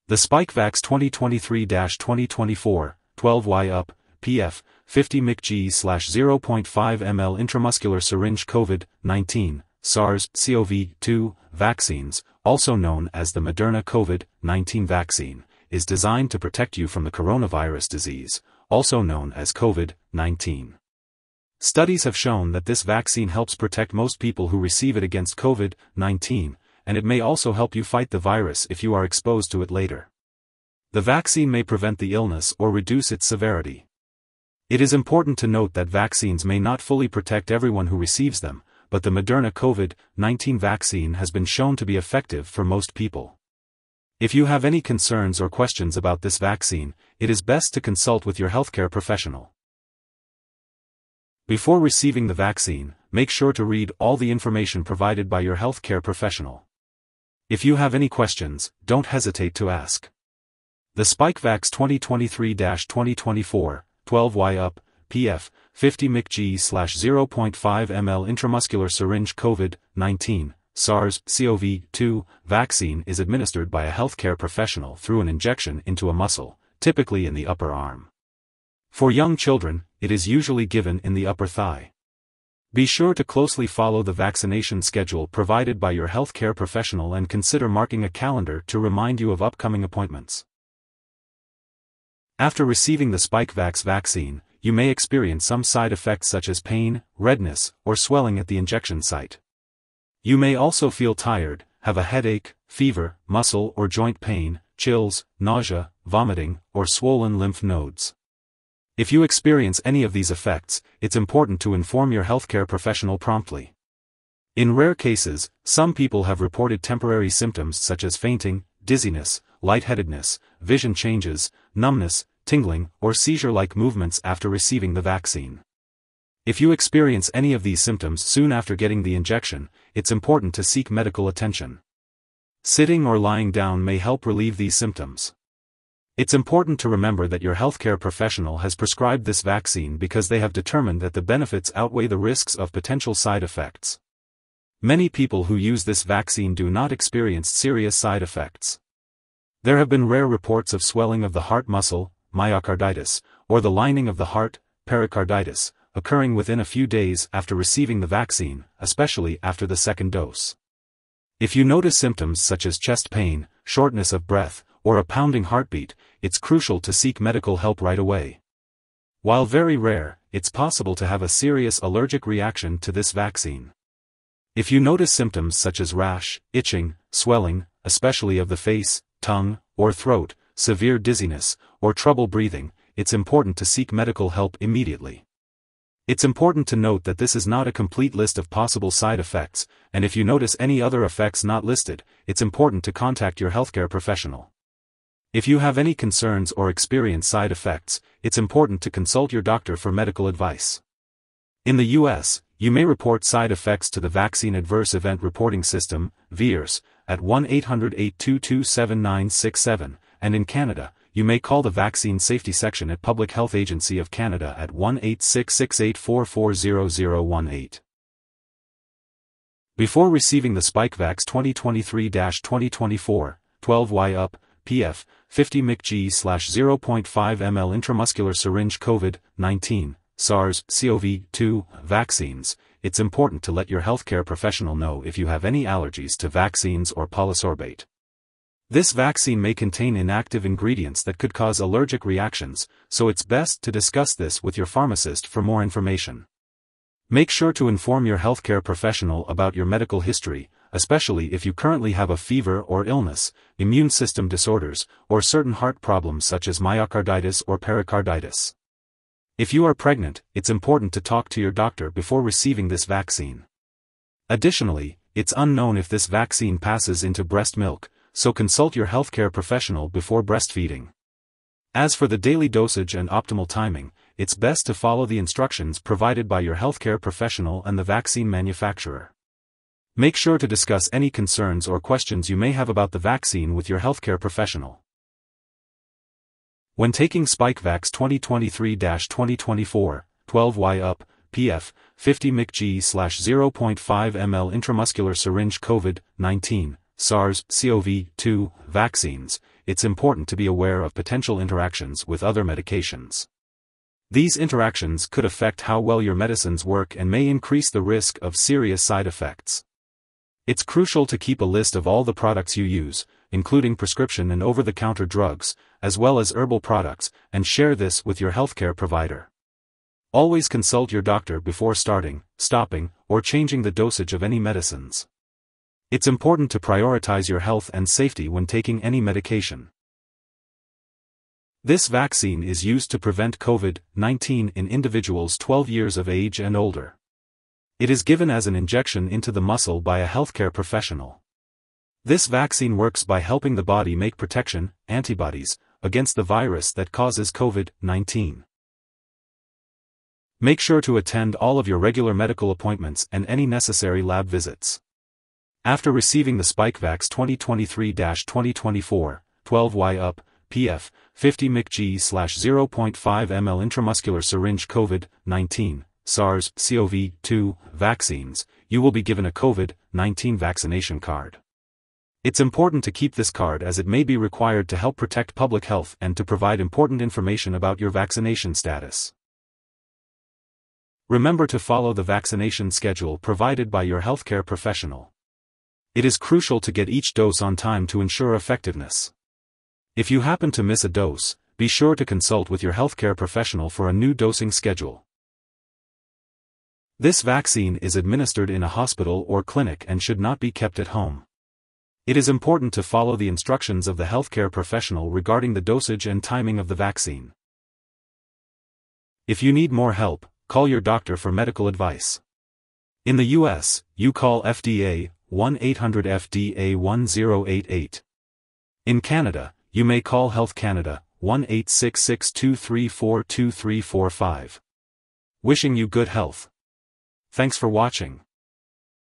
The Spikevax 2023-2024, 12Y UP, PF, 50 mcg/0.5 ml Intramuscular Syringe COVID-19, Sars-Cov-2, vaccines, also known as the Moderna COVID-19 vaccine, is designed to protect you from the coronavirus disease, also known as COVID-19. Studies have shown that this vaccine helps protect most people who receive it against COVID-19, and it may also help you fight the virus if you are exposed to it later. The vaccine may prevent the illness or reduce its severity. It is important to note that vaccines may not fully protect everyone who receives them, but the Moderna COVID-19 vaccine has been shown to be effective for most people. If you have any concerns or questions about this vaccine, it is best to consult with your healthcare professional. Before receiving the vaccine, make sure to read all the information provided by your healthcare professional. If you have any questions, don't hesitate to ask. The Spikevax 2023-2024, 12Y UP, PF, 50 mcg/0.5 ml Intramuscular Syringe COVID-19, Sars-Cov-2, vaccine is administered by a healthcare professional through an injection into a muscle, typically in the upper arm. For young children, it is usually given in the upper thigh. Be sure to closely follow the vaccination schedule provided by your healthcare professional and consider marking a calendar to remind you of upcoming appointments. After receiving the Spikevax vaccine, you may experience some side effects such as pain, redness, or swelling at the injection site. You may also feel tired, have a headache, fever, muscle or joint pain, chills, nausea, vomiting, or swollen lymph nodes. If you experience any of these effects, it's important to inform your healthcare professional promptly. In rare cases, some people have reported temporary symptoms such as fainting, dizziness, lightheadedness, vision changes, numbness, tingling, or seizure-like movements after receiving the vaccine. If you experience any of these symptoms soon after getting the injection, it's important to seek medical attention. Sitting or lying down may help relieve these symptoms. It's important to remember that your healthcare professional has prescribed this vaccine because they have determined that the benefits outweigh the risks of potential side effects. Many people who use this vaccine do not experience serious side effects. There have been rare reports of swelling of the heart muscle, myocarditis, or the lining of the heart, pericarditis, occurring within a few days after receiving the vaccine, especially after the second dose. If you notice symptoms such as chest pain, shortness of breath, or a pounding heartbeat, it's crucial to seek medical help right away. While very rare, it's possible to have a serious allergic reaction to this vaccine. If you notice symptoms such as rash, itching, swelling, especially of the face, tongue, or throat, severe dizziness, or trouble breathing, it's important to seek medical help immediately. It's important to note that this is not a complete list of possible side effects, and if you notice any other effects not listed, it's important to contact your healthcare professional. If you have any concerns or experience side effects, it's important to consult your doctor for medical advice. In the US, you may report side effects to the Vaccine Adverse Event Reporting System, VAERS, at 1-800-822-7967, and in Canada, you may call the Vaccine Safety Section at Public Health Agency of Canada at 1-866-844-0018. Before receiving the Spikevax 2023-2024, 12Y UP, PF, 50 mcg/0.5 ml Intramuscular Syringe COVID-19, Sars-Cov-2, vaccines, it's important to let your healthcare professional know if you have any allergies to vaccines or polysorbate. This vaccine may contain inactive ingredients that could cause allergic reactions, so it's best to discuss this with your pharmacist for more information. Make sure to inform your healthcare professional about your medical history, especially if you currently have a fever or illness, immune system disorders, or certain heart problems such as myocarditis or pericarditis. If you are pregnant, it's important to talk to your doctor before receiving this vaccine. Additionally, it's unknown if this vaccine passes into breast milk, so consult your healthcare professional before breastfeeding. As for the daily dosage and optimal timing, it's best to follow the instructions provided by your healthcare professional and the vaccine manufacturer. Make sure to discuss any concerns or questions you may have about the vaccine with your healthcare professional. When taking Spikevax 2023-2024, 12Y UP, PF, 50 mcg/0.5 ml Intramuscular Syringe COVID-19, Sars-Cov-2 vaccines, it's important to be aware of potential interactions with other medications. These interactions could affect how well your medicines work and may increase the risk of serious side effects. It's crucial to keep a list of all the products you use, including prescription and over-the-counter drugs, as well as herbal products, and share this with your healthcare provider. Always consult your doctor before starting, stopping, or changing the dosage of any medicines. It's important to prioritize your health and safety when taking any medication. This vaccine is used to prevent COVID-19 in individuals 12 years of age and older. It is given as an injection into the muscle by a healthcare professional. This vaccine works by helping the body make protection, antibodies, against the virus that causes COVID-19. Make sure to attend all of your regular medical appointments and any necessary lab visits. After receiving the Spikevax 2023-2024, 12Y up, PF, 50 mcg/0.5 ml Intramuscular Syringe COVID-19, SARS-CoV-2 vaccines, you will be given a COVID-19 vaccination card. It's important to keep this card as it may be required to help protect public health and to provide important information about your vaccination status. Remember to follow the vaccination schedule provided by your healthcare professional. It is crucial to get each dose on time to ensure effectiveness. If you happen to miss a dose, be sure to consult with your healthcare professional for a new dosing schedule. This vaccine is administered in a hospital or clinic and should not be kept at home. It is important to follow the instructions of the healthcare professional regarding the dosage and timing of the vaccine. If you need more help, call your doctor for medical advice. In the U.S., you call FDA 1-800-FDA-1088. In Canada, you may call Health Canada 1-866-234-2345. Wishing you good health. Thanks for watching.